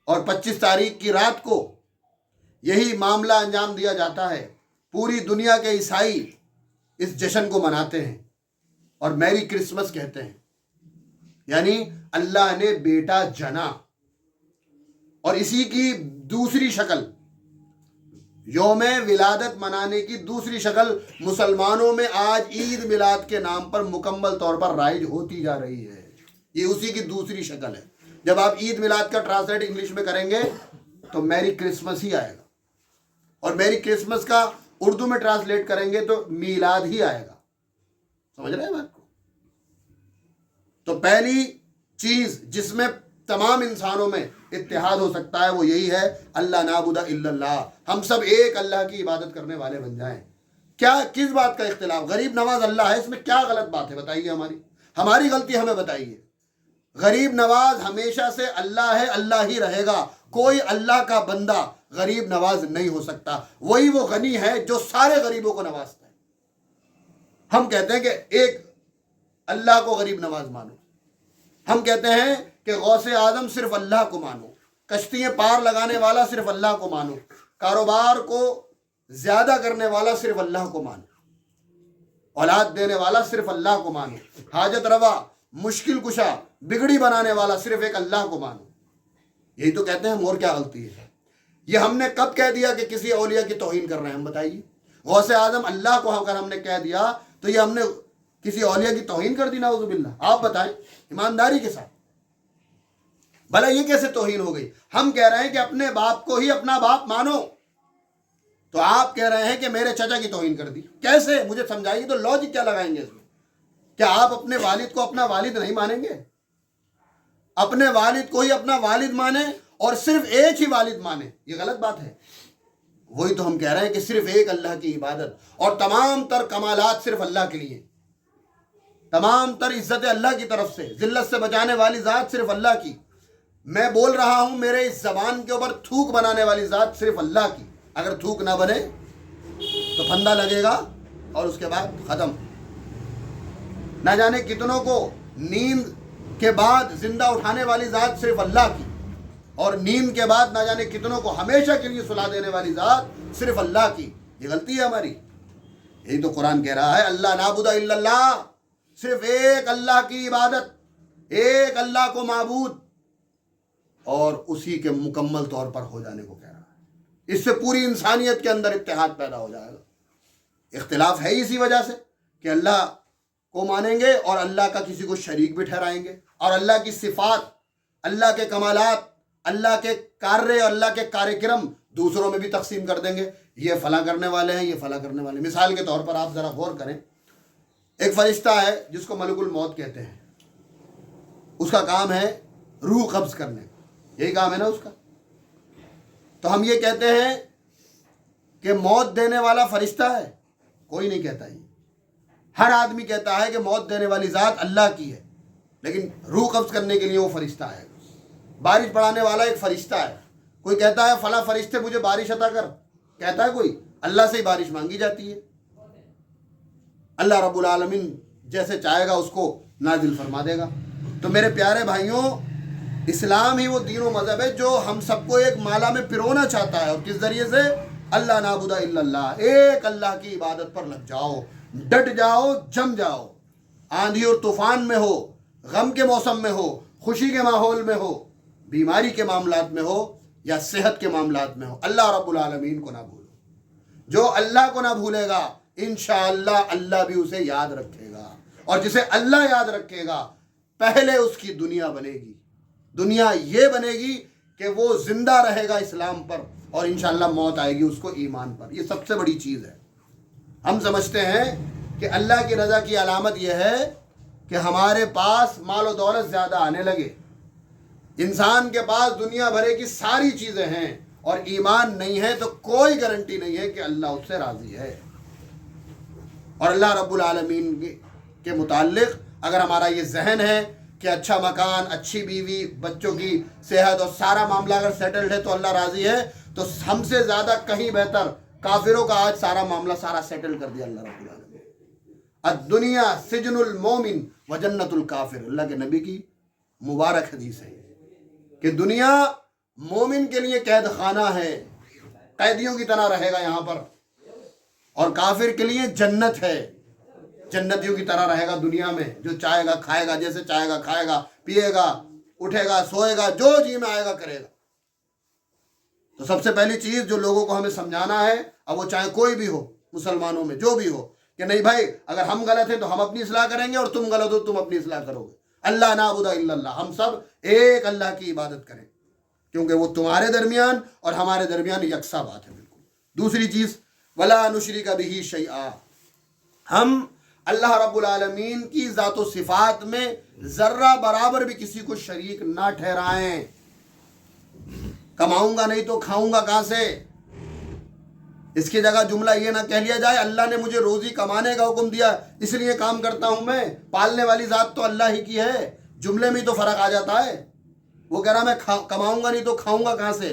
اور 25 تاریخ کی رات کو یہی معاملہ انجام دیا جاتا ہے۔ پوری دنیا کے عیسائی اس جشن کو مناتے ہیں اور میری کرسمس کہتے ہیں، یعنی اللہ نے بیٹا جنا۔ اور اسی کی دوسری شکل، یوم ولادت منانے کی دوسری شکل مسلمانوں میں آج عید میلاد کے نام پر مکمل طور پر رائج ہوتی جا رہی ہے۔ یہ اسی کی دوسری شکل ہے۔ جب آپ عید میلاد کا ٹرانسلیٹ انگلش میں کریں گے تو میری کرسمس ہی آئے گا، اور میری کرسمس کا اردو میں ٹرانسلیٹ کریں گے تو میلاد ہی آئے گا۔ سمجھ رہے ہیں بات کو؟ تو پہلی چیز جس میں تمام انسانوں میں اتحاد ہو سکتا ہے وہ یہی ہے، اللہ نعبد الا اللہ، ہم سب ایک اللہ کی عبادت کرنے والے بن جائیں۔ کیا کس بات کا اختلاف؟ غریب نواز اللہ ہے، اس میں کیا غلط بات ہے بتائیے؟ ہماری غلطی ہمیں بتائیے۔ غریب نواز ہمیشہ سے اللہ ہے، اللہ ہی رہے گا، کوئی اللہ کا بندہ غریب نواز نہیں ہو سکتا۔ وہی وہ غنی ہے جو سارے غریبوں کو نوازتا ہے۔ ہم کہتے ہیں کہ ایک اللہ کو غریب نواز مانو، ہم کہتے ہیں کہ غوث اعظم صرف اللہ کو مانو، کشتیاں پار لگانے والا صرف اللہ کو مانو، کاروبار کو زیادہ کرنے والا صرف اللہ کو مانو، اولاد دینے والا صرف اللہ کو مانو، حاجت روا، مشکل کشا، بگڑی بنانے والا صرف ایک اللہ کو مانو۔ یہی تو کہتے ہیں ہم، اور کیا غلطی ہے؟ یہ ہم نے کب کہہ دیا کہ کسی اولیاء کی توہین کر رہے ہیں؟ ہم بتائیے۔ غوث اعظم اللہ کو اگر ہم نے کہہ دیا تو یہ ہم نے کسی اولیاء کی توہین کر دی؟ نعوذ باللہ۔ آپ بتائیں ایمانداری کے ساتھ، بھلا یہ کیسے توہین ہو گئی؟ ہم کہہ رہے ہیں کہ اپنے باپ کو ہی اپنا باپ مانو، تو آپ کہہ رہے ہیں کہ میرے چچا کی توہین کر دی؟ کیسے؟ مجھے سمجھائیے تو لاجک کیا لگائیں گے اس میں؟ کیا آپ اپنے والد کو اپنا والد نہیں مانیں گے؟ اپنے والد کو ہی اپنا والد مانیں اور صرف ایک ہی والد مانیں، یہ غلط بات ہے۔ وہی تو ہم کہہ رہے ہیں کہ صرف ایک اللہ کی عبادت، اور تمام تر کمالات صرف اللہ کے لیے، تمام تر عزت اللہ کی طرف سے، ذلت سے بچانے والی ذات صرف اللہ کی۔ میں بول رہا ہوں، میرے اس زبان کے اوپر تھوک بنانے والی ذات صرف اللہ کی۔ اگر تھوک نہ بنے تو پھندا لگے گا اور اس کے بعد ختم۔ نہ جانے کتنوں کو نیند کے بعد زندہ اٹھانے والی ذات صرف اللہ کی، اور نیند کے بعد نہ جانے کتنوں کو ہمیشہ کے لیے سلا دینے والی ذات صرف اللہ کی۔ یہ غلطی ہے ہماری۔ یہی تو قرآن کہہ رہا ہے، اللہ نعبد الا اللہ، صرف ایک اللہ کی عبادت، ایک اللہ کو معبود، اور اسی کے مکمل طور پر ہو جانے کو کہہ رہا ہے۔ اس سے پوری انسانیت کے اندر اتحاد پیدا ہو جائے گا۔ اختلاف ہے اسی وجہ سے کہ اللہ کو مانیں گے اور اللہ کا کسی کو شریک بھی ٹھہرائیں گے، اور اللہ کی صفات، اللہ کے کمالات، اللہ کے کاریہ، اللہ کے کارکرم دوسروں میں بھی تقسیم کر دیں گے۔ یہ فلاں کرنے والے ہیں، یہ فلاں کرنے والے ہیں۔ مثال کے طور پر آپ ذرا غور کریں، ایک فرشتہ ہے جس کو ملک الموت کہتے ہیں، اس کا کام ہے روح قبض کرنے، یہی کام ہے نا اس کا۔ تو ہم یہ کہتے ہیں کہ موت دینے والا فرشتہ ہے؟ کوئی نہیں کہتا۔ یہ ہر آدمی کہتا ہے کہ موت دینے والی ذات اللہ کی ہے، لیکن روح قبض کرنے کے لیے وہ فرشتہ ہے۔ بارش پڑھانے والا ایک فرشتہ ہے، کوئی کہتا ہے فلاں فرشتے مجھے بارش عطا کر، کہتا ہے کوئی؟ اللہ سے ہی بارش مانگی جاتی ہے، اللہ رب العالمین جیسے چاہے گا اس کو نازل فرما دے گا۔ تو میرے پیارے بھائیوں، اسلام ہی وہ دین و مذہب ہے جو ہم سب کو ایک مالا میں پرونا چاہتا ہے، اور کس ذریعے سے؟ اللہ نعبد الا اللہ، ایک اللہ کی عبادت پر لگ جاؤ، ڈٹ جاؤ، جم جاؤ، آندھی اور طوفان میں ہو، غم کے موسم میں ہو، خوشی کے ماحول میں ہو، بیماری کے معاملات میں ہو یا صحت کے معاملات میں ہو، اللہ رب العالمین کو نہ بھولو۔ جو اللہ کو نہ بھولے گا انشاءاللہ اللہ بھی اسے یاد رکھے گا، اور جسے اللہ یاد رکھے گا پہلے اس کی دنیا بنے گی۔ دنیا یہ بنے گی کہ وہ زندہ رہے گا اسلام پر، اور انشاءاللہ موت آئے گی اس کو ایمان پر۔ یہ سب سے بڑی چیز ہے۔ ہم سمجھتے ہیں کہ اللہ کی رضا کی علامت یہ ہے کہ ہمارے پاس مال و دولت زیادہ آنے لگے۔ انسان کے پاس دنیا بھرے کی ساری چیزیں ہیں اور ایمان نہیں ہے تو کوئی گارنٹی نہیں ہے کہ اللہ اس سے راضی ہے۔ اور اللہ رب العالمین کے متعلق اگر ہمارا یہ ذہن ہے کہ اچھا مکان، اچھی بیوی، بچوں کی صحت اور سارا معاملہ اگر سیٹلڈ ہے تو اللہ راضی ہے، تو ہم سے زیادہ کہیں بہتر کافروں کا آج سارا معاملہ سارا سیٹل کر دیا اللہ رب العالمین۔ الدنیا سجن المومن و جنت الکافر، اللہ کے نبی کی مبارک حدیث ہے کہ دنیا مومن کے لیے قید خانہ ہے، قیدیوں کی طرح رہے گا یہاں پر، اور کافر کے لیے جنت ہے، جنتیوں کی طرح رہے گا دنیا میں، جو چاہے گا کھائے گا، جیسے چاہے گا کھائے گا، پیے گا، اٹھے گا، سوئے گا، جو جی میں آئے گا کرے گا۔ تو سب سے پہلی چیز جو لوگوں کو ہمیں سمجھانا ہے، اب وہ چاہے کوئی بھی ہو، مسلمانوں میں جو بھی ہو، کہ نہیں بھائی اگر ہم غلط ہیں تو ہم اپنی اصلاح کریں گے، اور تم غلط ہو تم اپنی اصلاح کرو گے۔ اللہ نعبد الا اللہ، ہم سب ایک اللہ کی عبادت کریں، کیونکہ وہ تمہارے درمیان اور ہمارے درمیان یکساں بات ہے بالکل۔ دوسری چیز، ولا نشرک بہ شیئا، ہم اللہ رب العالمین کی ذات و صفات میں ذرہ برابر بھی کسی کو شریک نہ ٹھہرائیں۔ کماؤں گا نہیں تو کھاؤں گا کہاں سے؟ اس کی جگہ جملہ یہ نہ کہہ لیا جائے اللہ نے مجھے روزی کمانے کا حکم دیا اس لیے کام کرتا ہوں میں، پالنے والی ذات تو اللہ ہی کی ہے۔ جملے میں تو فرق آ جاتا ہے۔ وہ کہہ رہا میں کماؤں گا نہیں تو کھاؤں گا کہاں سے؟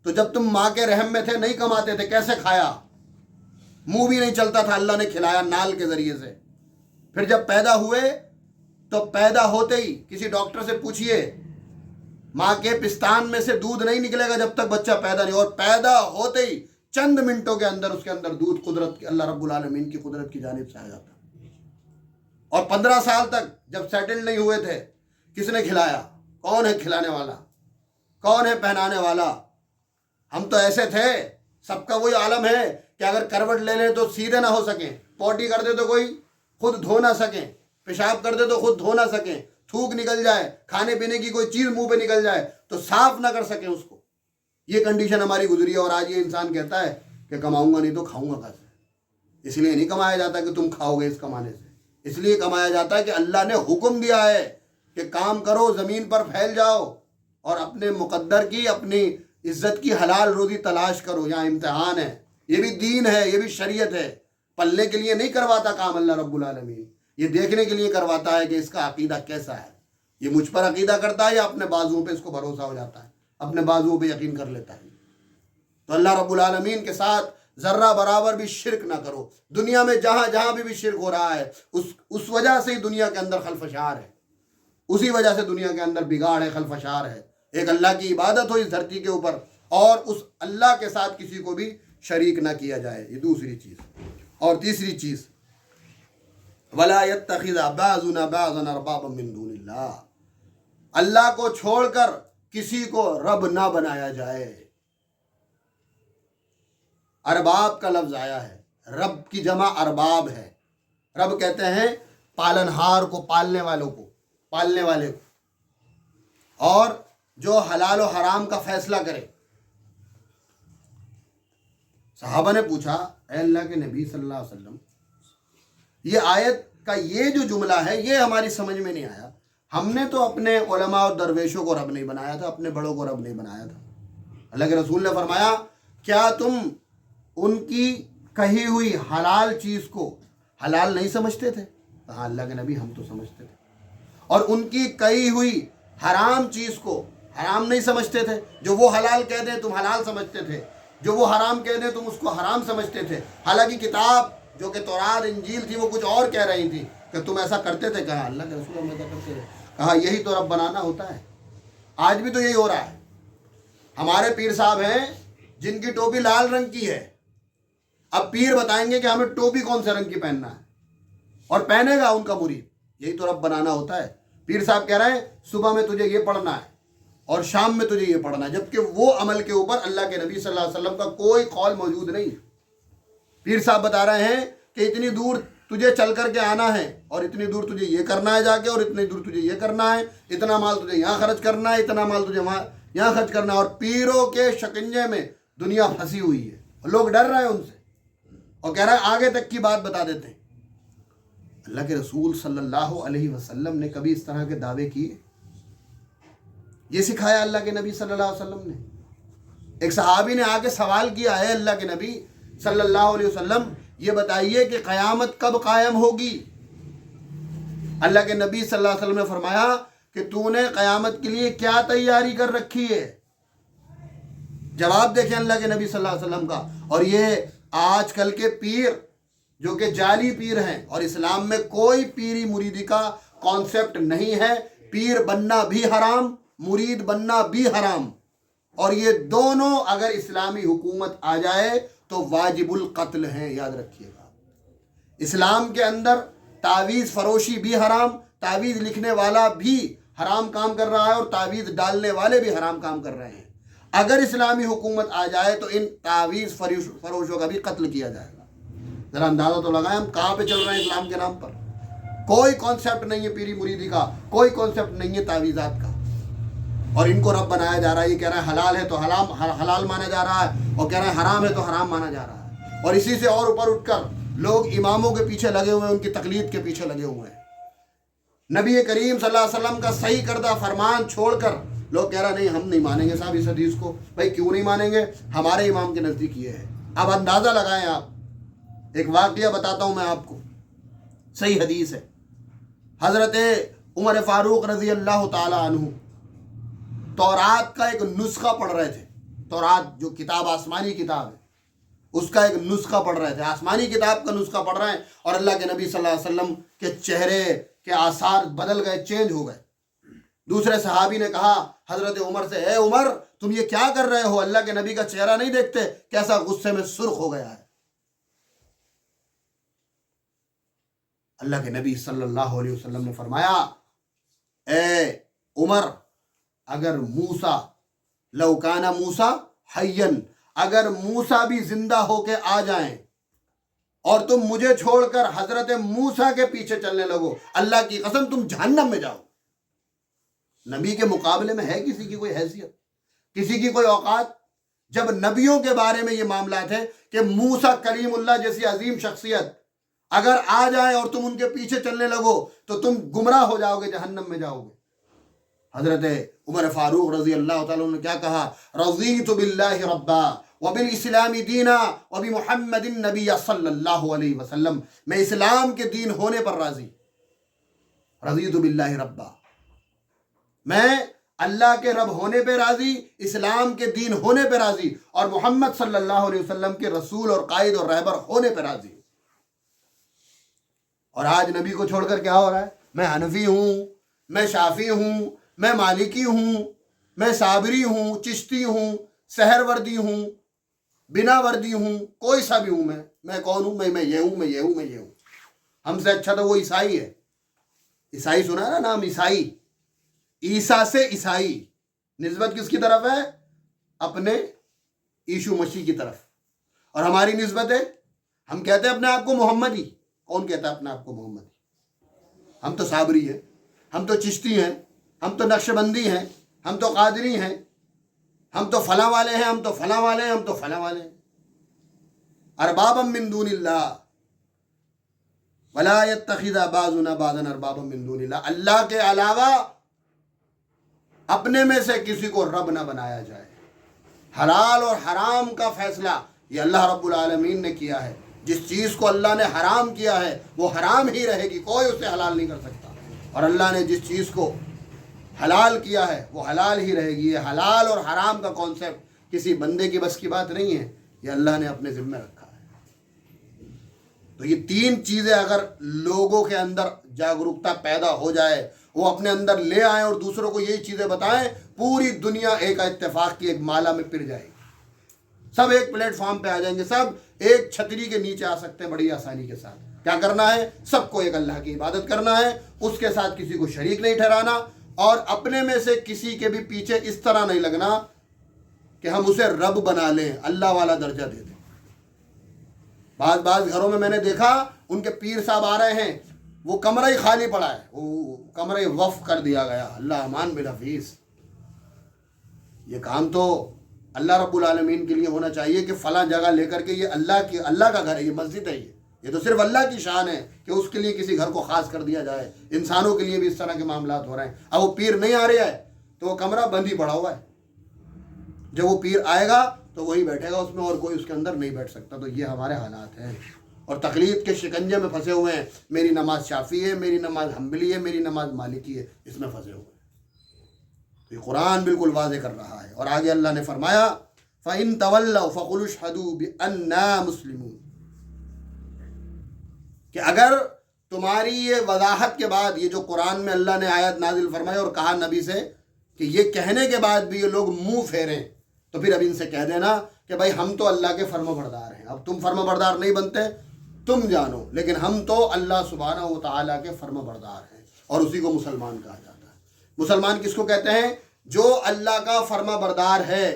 تو جب تم ماں کے رحم میں تھے نہیں کماتے تھے، کیسے کھایا؟ منہ بھی نہیں چلتا تھا، اللہ نے کھلایا نال کے ذریعے سے۔ پھر جب پیدا ہوئے تو پیدا ہوتے ہی کسی ڈاکٹر سے پوچھئے، ماں کے پستان میں سے دودھ نہیں نکلے گا جب تک بچہ پیدا نہیں، اور پیدا ہوتے ہی چند منٹوں کے اندر اس کے اندر دودھ قدرت کی، اللہ رب العالمین کی قدرت کی جانب سے آ جاتا۔ اور 15 سال تک جب سیٹل نہیں ہوئے تھے، کس نے کھلایا؟ کون ہے کھلانے والا؟ کون ہے پہنانے والا؟ ہم تو ایسے تھے، سب کا وہی عالم ہے کہ اگر کروٹ لے لیں تو سیدھے نہ ہو سکیں، پوٹی کر دے تو کوئی خود دھو نہ سکیں، پیشاب کر دے تو خود دھو نہ سکیں، تھوک نکل جائے، کھانے پینے کی کوئی چیز منہ پہ نکل جائے تو صاف نہ کر سکیں اس کو۔ یہ کنڈیشن ہماری گزری ہے، اور آج یہ انسان کہتا ہے کہ کماؤں گا نہیں تو کھاؤں گا کیسے؟ اس لیے نہیں کمایا جاتا کہ تم کھاؤ گے اس کمانے سے، اس لیے کمایا جاتا ہے کہ اللہ نے حکم دیا ہے کہ کام کرو، زمین پر پھیل جاؤ اور اپنے مقدر کی، اپنی عزت کی حلال روزی تلاش کرو۔ یہاں امتحان ہے، یہ بھی دین ہے، یہ بھی شریعت ہے۔ پلنے کے لیے نہیں کرواتا کام اللہ رب العالمین، یہ دیکھنے کے لیے کرواتا ہے کہ اس کا عقیدہ کیسا ہے، یہ مجھ پر عقیدہ کرتا ہے یا اپنے بازوؤں پہ اس کو بھروسہ ہو جاتا ہے، اپنے بازوؤں پہ یقین کر لیتا ہے۔ تو اللہ رب العالمین کے ساتھ ذرہ برابر بھی شرک نہ کرو۔ دنیا میں جہاں جہاں بھی شرک ہو رہا ہے اس وجہ سے ہی دنیا کے اندر خلفشار ہے، اسی وجہ سے دنیا کے اندر بگاڑ ہے، خلفشار ہے۔ ایک اللہ کی عبادت ہو اس دھرتی کے اوپر، اور اس اللہ کے ساتھ کسی کو بھی شریک نہ کیا جائے، یہ دوسری چیز۔ اور تیسری چیز، وَلَا يَتَّخِذَ بَعْضُنَا بَعْضًا أَرْبَابًا مِّن دُونِ اللَّهِ، اللہ کو چھوڑ کر کسی کو رب نہ بنایا جائے۔ ارباب کا لفظ آیا ہے، رب کی جمع ارباب ہے۔ رب کہتے ہیں پالنہار کو، پالنے والوں کو، پالنے والے کو، اور جو حلال و حرام کا فیصلہ کرے۔ صحابہ نے پوچھا، اے اللہ کے نبی صلی اللہ علیہ وسلم، یہ آیت کا یہ جو جملہ ہے یہ ہماری سمجھ میں نہیں آیا، ہم نے تو اپنے علماء اور درویشوں کو رب نہیں بنایا تھا، اپنے بڑوں کو رب نہیں بنایا تھا۔ اللہ کے رسول نے فرمایا، کیا تم ان کی کہی ہوئی حلال چیز کو حلال نہیں سمجھتے تھے؟ کہا اللہ کے نبی ہم تو سمجھتے تھے۔ اور ان کی کہی ہوئی حرام چیز کو حرام نہیں سمجھتے تھے؟ جو وہ حلال کہہ دیں تم حلال سمجھتے تھے، جو وہ حرام کہہ دیں تم اس کو حرام سمجھتے تھے، حالانکہ کتاب جو کہ تورات انجیل تھی وہ کچھ اور کہہ رہی تھی کہ تم ایسا کرتے تھے۔ کہا اللہ کے رسول ہم ایسا کرتے تھے۔ کہا یہی تو رب بنانا ہوتا ہے، آج بھی تو یہی ہو رہا ہے۔ ہمارے پیر صاحب ہیں جن کی ٹوپی لال رنگ کی ہے، اب پیر بتائیں گے کہ ہمیں ٹوپی کون سے رنگ کی پہننا ہے، اور پہنے گا ان کا مرید۔ یہی تو رب بنانا ہوتا ہے۔ پیر صاحب کہہ رہے ہیں صبح میں تجھے یہ پڑھنا ہے اور شام میں تجھے یہ پڑھنا ہے، جبکہ وہ عمل کے اوپر اللہ کے نبی صلی اللہ علیہ وسلم کا کوئی قول موجود نہیں ہے۔ پیر صاحب بتا رہے ہیں کہ اتنی دور تجھے چل کر کے آنا ہے، اور اتنی دور تجھے یہ کرنا ہے جا کے، اور اتنی دور تجھے یہ کرنا ہے، اتنا مال تجھے یہاں خرچ کرنا ہے، اتنا مال تجھے وہاں یہاں خرچ کرنا ہے۔ اور پیروں کے شکنجے میں دنیا پھنسی ہوئی ہے، اور لوگ ڈر رہے ہیں ان سے، اور کہہ رہا ہے آگے تک کی بات بتا دیتے ہیں۔ اللہ کے رسول صلی اللہ علیہ وسلم نے کبھی اس طرح کے دعوے کیے؟ یہ سکھایا اللہ کے نبی صلی اللہ علیہ وسلم نے۔ ایک صحابی نے آ کے سوال کیا ہے اللہ کے نبی صلی اللہ علیہ وسلم یہ بتائیے کہ قیامت کب قائم ہوگی؟ اللہ کے نبی صلی اللہ علیہ وسلم نے فرمایا کہ تو نے قیامت کے لیے کیا تیاری کر رکھی ہے؟ جواب دیکھیں اللہ کے نبی صلی اللہ علیہ وسلم کا۔ اور یہ آج کل کے پیر جو کہ جعلی پیر ہیں، اور اسلام میں کوئی پیری مریدی کا کانسیپٹ نہیں ہے، پیر بننا بھی حرام، مرید بننا بھی حرام، اور یہ دونوں اگر اسلامی حکومت آ جائے تو واجب القتل ہیں، یاد رکھیے گا۔ اسلام کے اندر تعویذ فروشی بھی حرام، تعویذ لکھنے والا بھی حرام کام کر رہا ہے، اور تعویذ ڈالنے والے بھی حرام کام کر رہے ہیں۔ اگر اسلامی حکومت آ جائے تو ان تعویذ فروشوں کا بھی قتل کیا جائے گا۔ ذرا اندازہ تو لگائیں ہم کہاں پہ چل رہے ہیں اسلام کے نام پر۔ کوئی کانسیپٹ نہیں ہے پیری مریدی کا، کوئی کانسیپٹ نہیں ہے تعویذات کا، اور ان کو رب بنایا جا رہا ہے۔ یہ کہہ رہا ہے حلال ہے تو حلال مانا جا رہا ہے، اور کہہ رہا ہے حرام ہے تو حرام مانا جا رہا ہے۔ اور اسی سے اور اوپر اٹھ کر لوگ اماموں کے پیچھے لگے ہوئے ہیں، ان کی تقلید کے پیچھے لگے ہوئے ہیں۔ نبی کریم صلی اللہ علیہ وسلم کا صحیح کردہ فرمان چھوڑ کر لوگ کہہ رہا نہیں ہم نہیں مانیں گے صاحب اس حدیث کو۔ بھائی کیوں نہیں مانیں گے؟ ہمارے امام کے نزدیک یہ ہے، اب اندازہ لگائیں آپ. ایک واقعہ بتاتا ہوں میں آپ کو, صحیح حدیث ہے. حضرت عمر فاروق رضی اللہ تعالی عنہ تورات کا ایک نسخہ پڑھ رہے تھے. تورات جو کتاب آسمانی کتاب ہے اس کا ایک نسخہ پڑھ رہے تھے. آسمانی کتاب کا نسخہ پڑھ رہے ہیں اور اللہ کے نبی صلی اللہ علیہ وسلم کے چہرے کے آثار بدل گئے, چینج ہو گئے. دوسرے صحابی نے کہا حضرت عمر سے, اے عمر تم یہ کیا کر رہے ہو, اللہ کے نبی کا چہرہ نہیں دیکھتے, کیسا غصے میں سرخ ہو گیا ہے. اللہ کے نبی صلی اللہ علیہ وسلم نے فرمایا, اے عمر اگر موسیٰ لو کان موسیٰ حیًّا, اگر موسیٰ بھی زندہ ہو کے آ جائیں اور تم مجھے چھوڑ کر حضرت موسیٰ کے پیچھے چلنے لگو, اللہ کی قسم تم جہنم میں جاؤ. نبی کے مقابلے میں ہے کسی کی کوئی حیثیت, کسی کی کوئی اوقات؟ جب نبیوں کے بارے میں یہ معاملات ہے کہ موسیٰ کلیم اللہ جیسی عظیم شخصیت اگر آ جائے اور تم ان کے پیچھے چلنے لگو تو تم گمراہ ہو جاؤ گے, جہنم میں جاؤ گے. حضرت عمر فاروق رضی اللہ تعالیٰ عنہ نے کیا کہا, رضیت باللہ ربا وبالاسلام دینا وبمحمد النبی صلی اللہ علیہ وسلم, میں اسلام کے دین ہونے پر راضی. رضیت باللہ ربا, میں اللہ کے رب ہونے پہ راضی, اسلام کے دین ہونے پہ راضی, اور محمد صلی اللہ علیہ وسلم کے رسول اور قائد اور رہبر ہونے پہ راضی. اور آج نبی کو چھوڑ کر کیا ہو رہا ہے, میں حنفی ہوں, میں شافی ہوں, میں مالکی ہوں, میں صابری ہوں, چشتی ہوں, سحر وردی ہوں, بنا وردی ہوں, کوئی سا بھی ہوں, میں کون ہوں, میں یہ ہوں, میں یہ ہوں, میں یہ ہوں. ہم سے اچھا تو وہ عیسائی ہے. عیسائی سنا ہے نا نام, عیسائی, عیسیٰ سے عیسائی, نسبت کس کی طرف ہے, اپنے ییشو مسیح کی طرف. اور ہماری نسبت ہے, ہم کہتے ہیں اپنے آپ کو محمدی. کون کہتا ہے اپنے آپ کو محمدی؟ ہم تو صابری ہیں, ہم تو چشتی ہیں, ہم تو نقش بندی ہیں, ہم تو قادری ہیں, ہم تو فلاں والے ہیں, ہم تو فلاں والے ہیں, ہم تو فلاں والے ہیں. اربابا من دون اللہ ولا يتخذ بعضنا بعضا اربابا من دون اللہ, اللہ کے علاوہ اپنے میں سے کسی کو رب نہ بنایا جائے. حلال اور حرام کا فیصلہ یہ اللہ رب العالمین نے کیا ہے. جس چیز کو اللہ نے حرام کیا ہے وہ حرام ہی رہے گی, کوئی اسے حلال نہیں کر سکتا. اور اللہ نے جس چیز کو حلال کیا ہے وہ حلال ہی رہے گی. یہ حلال اور حرام کا کانسیپٹ کسی بندے کی بس کی بات نہیں ہے, یہ اللہ نے اپنے ذمہ رکھا ہے. تو یہ تین چیزیں اگر لوگوں کے اندر جاگرکتا پیدا ہو جائے, وہ اپنے اندر لے آئیں اور دوسروں کو یہی چیزیں بتائیں, پوری دنیا ایک اتفاق کی ایک مالا میں پھر جائے گی. سب ایک پلیٹ فارم پہ آ جائیں گے, سب ایک چھتری کے نیچے آ سکتے ہیں بڑی آسانی کے ساتھ. کیا کرنا ہے, سب کو ایک اللہ کی عبادت کرنا ہے, اس کے ساتھ کسی کو شریک نہیں ٹھہرانا, اور اپنے میں سے کسی کے بھی پیچھے اس طرح نہیں لگنا کہ ہم اسے رب بنا لیں, اللہ والا درجہ دے دیں. بعض گھروں میں نے دیکھا ان کے پیر صاحب آ رہے ہیں, وہ کمرہ ہی خالی پڑا ہے, وہ کمرہ ہی وقف کر دیا گیا, اللہ امان بالحفیظ. یہ کام تو اللہ رب العالمین کے لیے ہونا چاہیے کہ فلاں جگہ لے کر کے یہ اللہ کا گھر ہے, یہ مسجد ہے, یہ تو صرف اللہ کی شان ہے کہ اس کے لیے کسی گھر کو خاص کر دیا جائے. انسانوں کے لیے بھی اس طرح کے معاملات ہو رہے ہیں. اب وہ پیر نہیں آ رہا ہے تو وہ کمرہ بند ہی پڑا ہوا ہے. جب وہ پیر آئے گا تو وہی بیٹھے گا اس میں, اور کوئی اس کے اندر نہیں بیٹھ سکتا. تو یہ ہمارے حالات ہیں, اور تقلید کے شکنجے میں پھنسے ہوئے ہیں. میری نماز شافی ہے, میری نماز حنبلی ہے, میری نماز مالکی ہے, اس میں پھنسے ہوئے ہیں. تو یہ قرآن بالکل واضح کر رہا ہے. اور آگے اللہ نے فرمایا فَإِن تَوَلَّوْا فَقُلُوا اشْهَدُوا بِأَنَّا مُسْلِمُونَ, کہ اگر تمہاری یہ وضاحت کے بعد, یہ جو قرآن میں اللہ نے آیت نازل فرمائی اور کہا نبی سے کہ یہ کہنے کے بعد بھی یہ لوگ منہ پھیریں, تو پھر اب ان سے کہہ دینا کہ بھائی ہم تو اللہ کے فرما بردار ہیں. اب تم فرما بردار نہیں بنتے تم جانو, لیکن ہم تو اللہ سبحانہ و تعالیٰ کے فرما بردار ہیں, اور اسی کو مسلمان کہا جاتا ہے. مسلمان کس کو کہتے ہیں؟ جو اللہ کا فرما بردار ہے,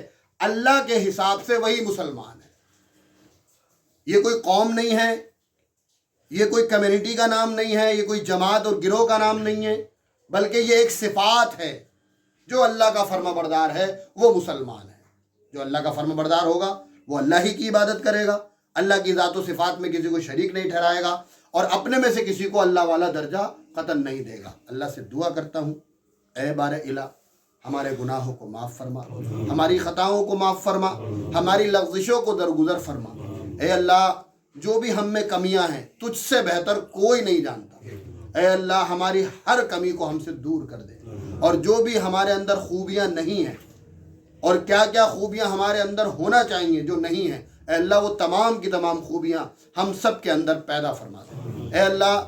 اللہ کے حساب سے وہی مسلمان ہے. یہ کوئی قوم نہیں ہے, یہ کوئی کمیونٹی کا نام نہیں ہے, یہ کوئی جماعت اور گروہ کا نام نہیں ہے, بلکہ یہ ایک صفات ہے. جو اللہ کا فرما بردار ہے وہ مسلمان ہے. جو اللہ کا فرما بردار ہوگا وہ اللہ ہی کی عبادت کرے گا, اللہ کی ذات و صفات میں کسی کو شریک نہیں ٹھہرائے گا, اور اپنے میں سے کسی کو اللہ والا درجہ قطعاً نہیں دے گا. اللہ سے دعا کرتا ہوں, اے بار الہ ہمارے گناہوں کو معاف فرما, ہماری خطاؤں کو معاف فرما, ہماری لغزشوں کو درگزر فرما, اے اللہ جو بھی ہم میں کمیاں ہیں تجھ سے بہتر کوئی نہیں جانتا، اے اللہ ہماری ہر کمی کو ہم سے دور کر دے، اور جو بھی ہمارے اندر خوبیاں نہیں ہیں اور کیا کیا خوبیاں ہمارے اندر ہونا چاہیے جو نہیں ہیں، اے اللہ وہ تمام کی تمام خوبیاں ہم سب کے اندر پیدا فرما دے۔ اے اللہ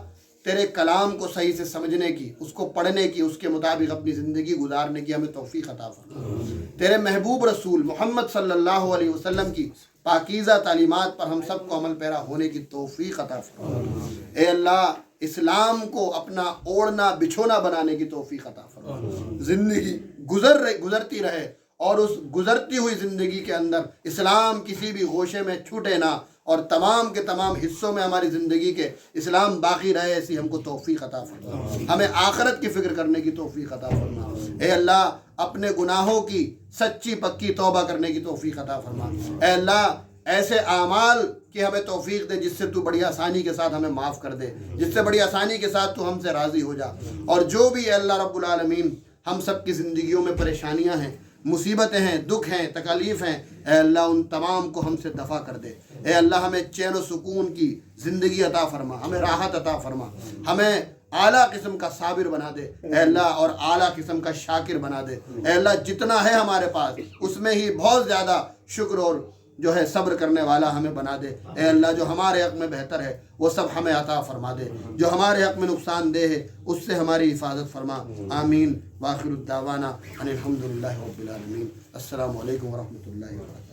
تیرے کلام کو صحیح سے سمجھنے کی، اس کو پڑھنے کی، اس کے مطابق اپنی زندگی گزارنے کی ہمیں توفیق عطا فرما۔ تیرے محبوب رسول محمد صلی اللہ علیہ وسلم کی پاکیزہ تعلیمات پر ہم سب کو عمل پیرا ہونے کی توفیق عطا فرما۔ اے اللہ اسلام کو اپنا اوڑھنا بچھونا بنانے کی توفیق عطا فرما۔ زندگی گزرتی رہے اور اس گزرتی ہوئی زندگی کے اندر اسلام کسی بھی گوشے میں چھوٹے نہ، اور تمام کے تمام حصوں میں ہماری زندگی کے اسلام باقی رہے، ایسی ہم کو توفیق عطا فرما۔ ہمیں آخرت کی فکر کرنے کی توفیق عطا فرما۔ اے اللہ اپنے گناہوں کی سچی پکی توبہ کرنے کی توفیق عطا فرما۔ اے اللہ ایسے اعمال کی ہمیں توفیق دے جس سے تو بڑی آسانی کے ساتھ ہمیں معاف کر دے، جس سے بڑی آسانی کے ساتھ تو ہم سے راضی ہو جا، اور جو بھی اے اللہ رب العالمین ہم سب کی زندگیوں میں پریشانیاں ہیں، مصیبتیں ہیں، دکھ ہیں، تکالیف ہیں، اے اللہ ان تمام کو ہم سے دفع کر دے۔ اے اللہ ہمیں چین و سکون کی زندگی عطا فرما، ہمیں راحت عطا فرما، ہمیں اعلیٰ قسم کا صابر بنا دے اے اللہ، اور اعلیٰ قسم کا شاکر بنا دے اے اللہ۔ جتنا ہے ہمارے پاس اس میں ہی بہت زیادہ شکر اور جو ہے صبر کرنے والا ہمیں بنا دے اے اللہ۔ جو ہمارے حق میں بہتر ہے وہ سب ہمیں عطا فرما دے، جو ہمارے حق میں نقصان دہ ہے اس سے ہماری حفاظت فرما۔ آمین۔ وآخر الدعوانا ان الحمد للہ رب العالمین۔ السلام علیکم ورحمۃ اللہ وبرکاتہ۔